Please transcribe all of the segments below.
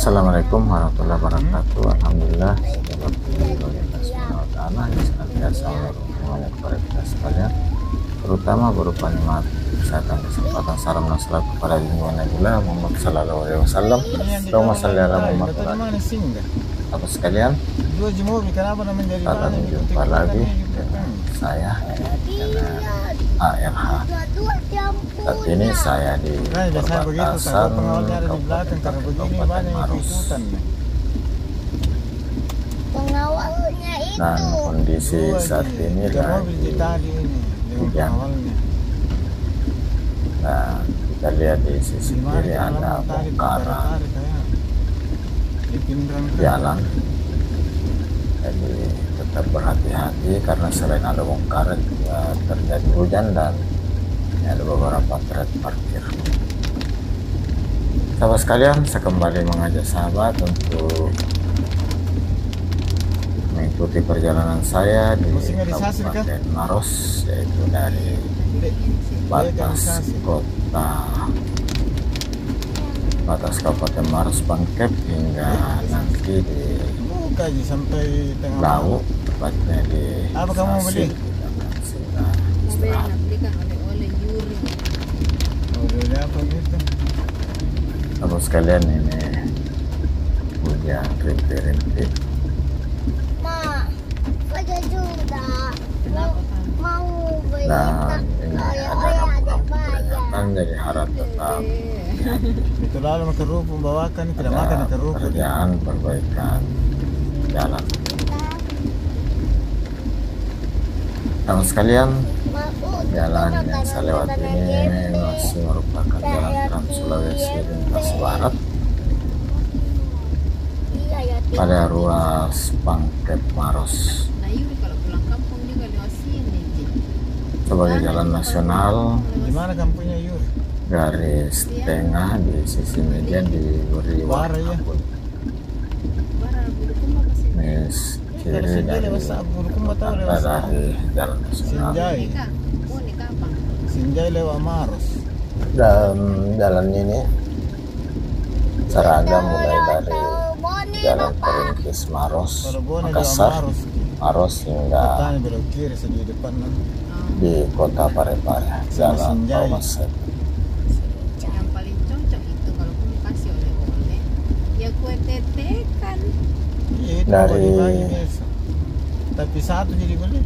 Assalamualaikum warahmatullahi wabarakatuh. Alhamdulillah segala puji bagi Allah Subhanahu wa taala yang senantiasa memberikan kepada kita sekalian, terutama berupa nikmat kesehatan, kesempatan, salam dan salam kepada junjungan Nabi Muhammad sallallahu alaihi wasallam. Allahumma shalli ala Muhammad. Apa sekalian, kita jumpa lagi dengan saya ARH. Saat ini saya di perbatasan Kabupaten Maros, dan kondisi saat ini lagi hujan. Nah, kita lihat di sisi kiri ada bongkaran jalan, jadi tetap berhati-hati karena selain ada bongkaran juga terjadi hujan dan ada beberapa truk parkir. Sahabat sekalian, saya kembali mengajak sahabat untuk mengikuti perjalanan saya di Kabupaten Maros, yaitu dari batas Kabupaten Maros Pangkep hingga nanti di Lau, tepatnya di Sasi. Sahabat sekalian, ini hujan rintik-rintik. Dan ini ada peringatan, jadi harap tetap itu lalu makan membawakan tidak makan kerjaan perbaikan jalan. Sahabat sekalian, jalan yang saya lewat ini masih merupakan jalan Trans Sulawesi lintas barat pada ruas Pangkep Maros sebagai jalan nasional. Gimana kampungnya Yuri? Garis tengah di sisi media diberi warna putih. Nis kiri dari jalan nasional. Sinjai lewat Maros. Dan jalan ini seragam mulai dari Jalan Perintis Maros, Makassar, Maros hingga di Kota Parepare, Jalan Thomas. Yang paling cocok itu kalau kamu kasih oleh-oleh ya kue tete kan. Dari tapi satu jadi beli.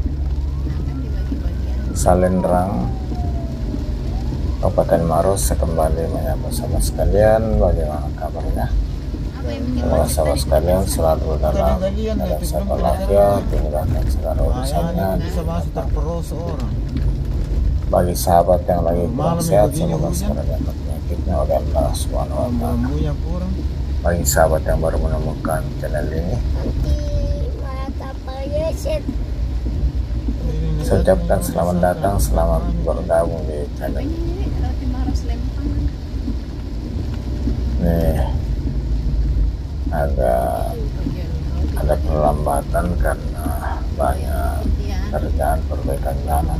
Salendrang, Kabupaten Maros, saya kembali menyapa sahabat sekalian. Bagaimana kabarnya? Semoga sahabat sekalian selalu dalam sehat walafiat, dimudahkan segala urusannya. Bagi sahabat yang lagi kurang sehat, semoga segera dapat penyakitnya oleh Allah Subhanahu wa taala. Bagi sahabat yang baru menemukan channel ini, saya ucapkan selamat datang, selamat bergabung di channel ini. Ada perlambatan karena banyak kerjaan perbaikan jalan.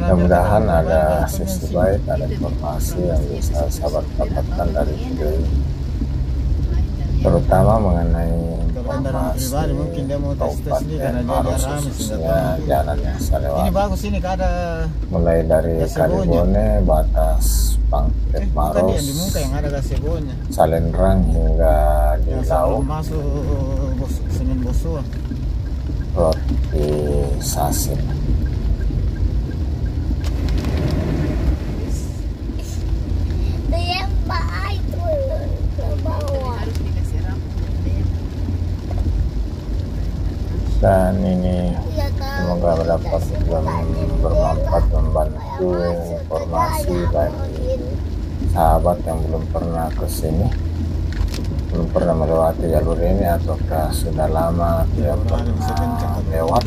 Mudah-mudahan ada sisi baik, ada informasi yang bisa sahabat dapatkan dari video ini, terutama mengenai informasi Kabupaten Maros, khususnya jalan yang saya lewati, mulai dari Kalibone, batas Pangkep Maros, Salendrang hingga di Lau, roti Sasi. Dan ini semoga dapat bermanfaat, membantu informasi bagi sahabat yang belum pernah ke sini, belum pernah melewati jalur ini, ataukah sudah lama tidak pernah lewat.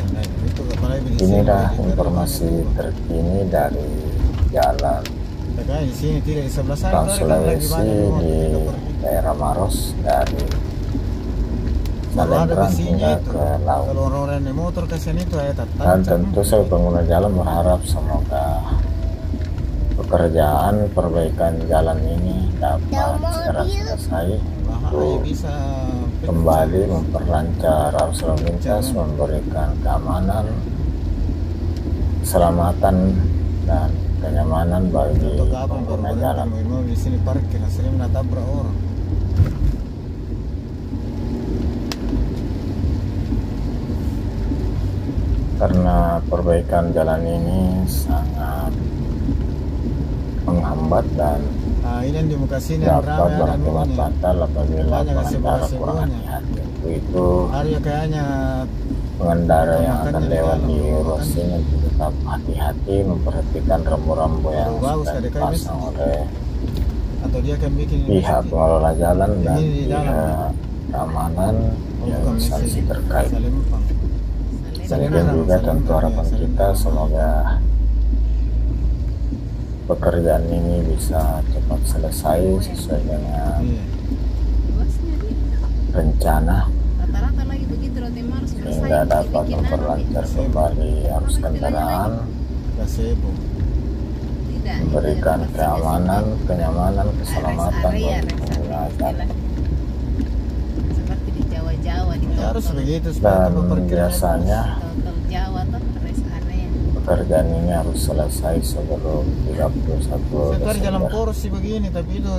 Inilah informasi terkini dari jalan Trans Sulawesi di daerah Maros, dari Salendrang hingga ke Lau. Dan tentu saya pengguna jalan berharap semoga pekerjaan perbaikan jalan ini dapat segera selesai bahaya bisa kembali memperlancar arus lalu lintas, memberikan keamanan, keselamatan dan kenyamanan bagi untuk apa pengguna baru jalan. mobil di sini parkir sering nabrak orang. Karena perbaikan jalan ini sangat menghambat dan Nah ini yang di muka sini yang dapat ramai ada berakibat nuanya. fatal apabila Banyak ngasih pengendara bola kurang semuanya. hati-hati. Untuk itu Ada kayaknya pengendara yang akan Makannya di lewat dalam, di ruas makan. ini untuk tetap hati-hati memperhatikan rambu-rambu yang Bagus, sudah ada kayak dipasang oleh atau dia akan bikin ini pihak sendiri. pengelola jalan dan Ini di dalam. pihak keamanan Oh, yang bukan instansi mesin. terkait. Salempang. Demikian juga tentu harapan kita semoga pekerjaan ini bisa cepat selesai sesuai dengan Iya. Luasnya dia. rencana Rata-rata lagi begitu loh tim harus selesai. sehingga dapat dibikin memperlancar kembali arus kendaraan, Gazebo. Tidak. memberikan tidak keamanan, kenyamanan, rest keselamatan area, bagi pengguna jalan. seperti di Jawa-Jawa di Ya, harus tol-tol. begitu supaya Dan tempat parkirnya biasanya Tol-tol Jawa tuh rest area. pekerjaan ini harus selesai sebelum 31 Sekarang jalan Desember. poros sih begini, tapi itu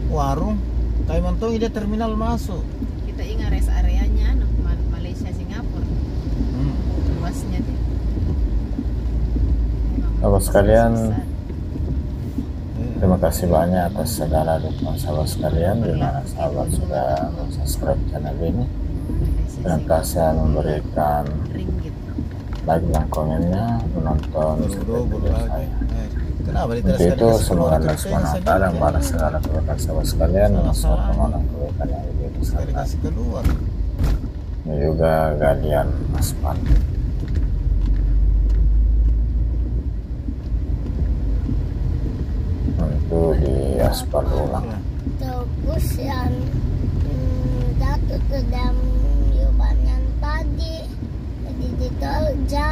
warung. Kayak mantong dia terminal masuk. Kita ingat rest areanya anu, Malaysia Singapura. Luasnya dia. Sahabat sekalian, Besar. terima kasih banyak atas segala dukungan sahabat sekalian di mana sahabat sudah subscribe channel ini. Terima kasih memberikan Ringgit. like dan komennya, menonton Double video lagi. saya. Kenapa Untuk itu semoga Allah SWT yang balas segala kebaikan sahabat sekalian dan suatu orang kebaikan yang lebih besar Sekali kasih keluar. ini juga galian aspal. Untuk di aspal ulang. Ya. Terus yang jatuh ke dalam yuban yang tadi jadi diterja.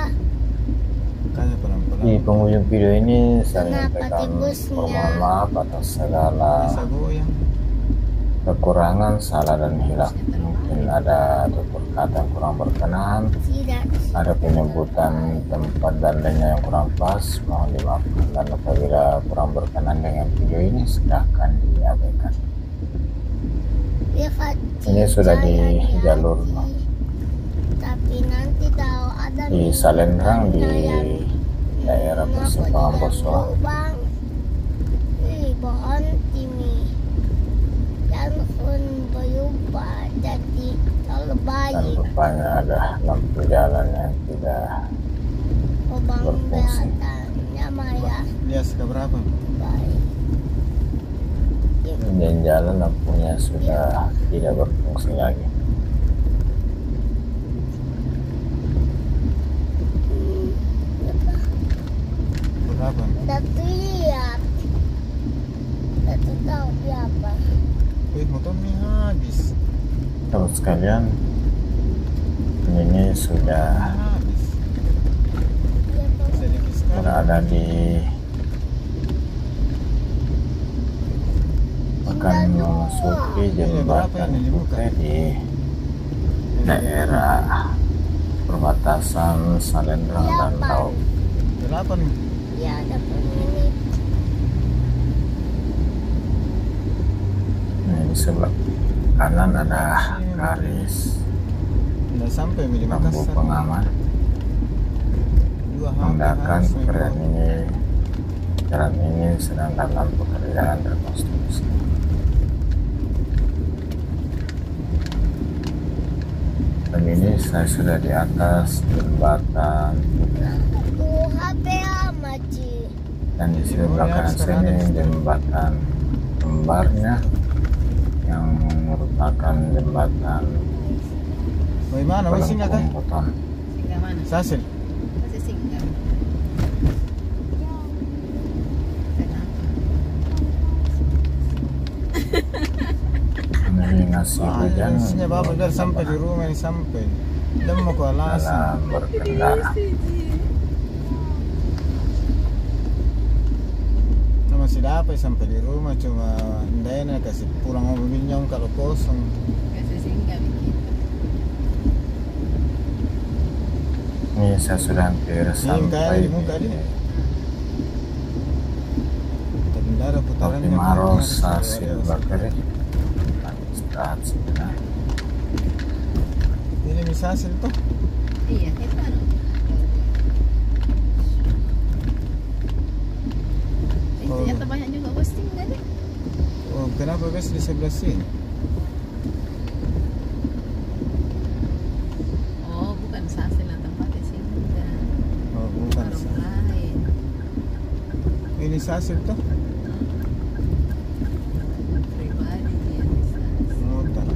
Makanya pelan-pelan. Di penghujung video ini saya Kenapa menyampaikan tibusnya? permohonan maaf atas segala Bisa goyang. kekurangan, salah dan hilaf. Mungkin ada tutur kata yang kurang berkenan, Tidak. ada penyebutan tempat dan lainnya yang kurang pas, mohon dimaafkan. Dan apabila kurang berkenan dengan video ini silahkan diabaikan. Ini sudah di jalur Tapi nanti tahu ada di Salendrang di daerah persimpangan Boswa. Bang. Pohon timi. Yang pun berubah jadi kalau Dan bayi. rupanya ada lampu jalan yang tidak Obang berfungsi. beatannya Maya Dia seberapa? bayi. Dan jalan lampunya sudah tidak berfungsi lagi. Berapa? Datu lihat. Datu tahu dia apa. Wih, motornya habis. Sahabat sekalian, ini sudah Habis. Dia tahu Sedikit sekali. berada di akan memasuki jembatan Putih di daerah perbatasan Salendrang dan Laut. 8. dia ada pemilik. Nah, di sebelah kanan ada garis Tidak sampai di lampu Makassar. pengaman Dua menandakan habis. pekerjaan ini jalan ini sedang dalam pekerjaan rekonstruksi. Dan ini saya sudah di atas jembatan Tuh HP amat Ci. dan di sebelah kanan sini jembatan kembarnya yang merupakan jembatan Bagaimana? Wih, singgah kah? Pelengkung Singgah mana? Sasil. Masih singgah. Ini nasi hujan Isinya bapak biar sampai di rumah ini sampai. Dan mau ke alasan. dalam berkendara. dapat sampai di rumah cuma ndena kasih pulang mobilnya kalau kosong. Kasih singgah begitu. Ini saya sudah hampir sampai di muka di dia. Tapi nggak ada putaran. Topi Marosa Silver Creek. Istirahat sebentar. Ini bisa hasil tuh. Iya, itu anu. Itu Oh. ternyata banyak juga posting tadi. Oh, kenapa guys di sebelah sini? Oh, bukan sasil yang tempatnya singgah. Oh, bukan. Warung lain. Ini hasil tuh. Pribadi dia bisa. Motor.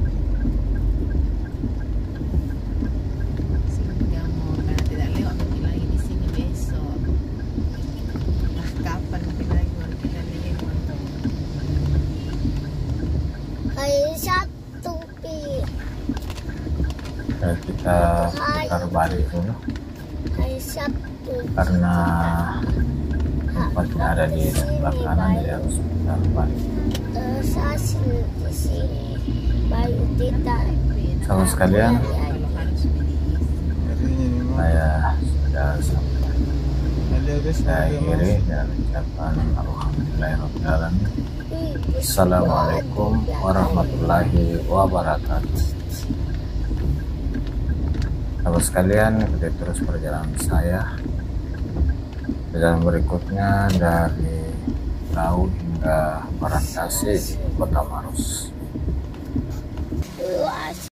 Singgah mau karena tidak lewat mungkin lagi di sini besok. Entah kapan mungkin lagi baru kita lewat. Hari Sabtu pi. Kita putar balik dulu Hari Sabtu. karena tempatnya ada di sebelah kanan, jadi harus putar balik. Terus hasil di sini. Baru kita. Sahabat sekalian, Kalau harus beli Harinya memang. saya sudah sampai. Ada guys. Saya akhiri dan ucapan alhamdulillahirobbilalamin. Assalamualaikum warahmatullahi wabarakatuh. Sahabat sekalian, ikuti terus perjalanan saya. Perjalanan berikutnya dari Laut hingga Barangkasi, Kota Maros.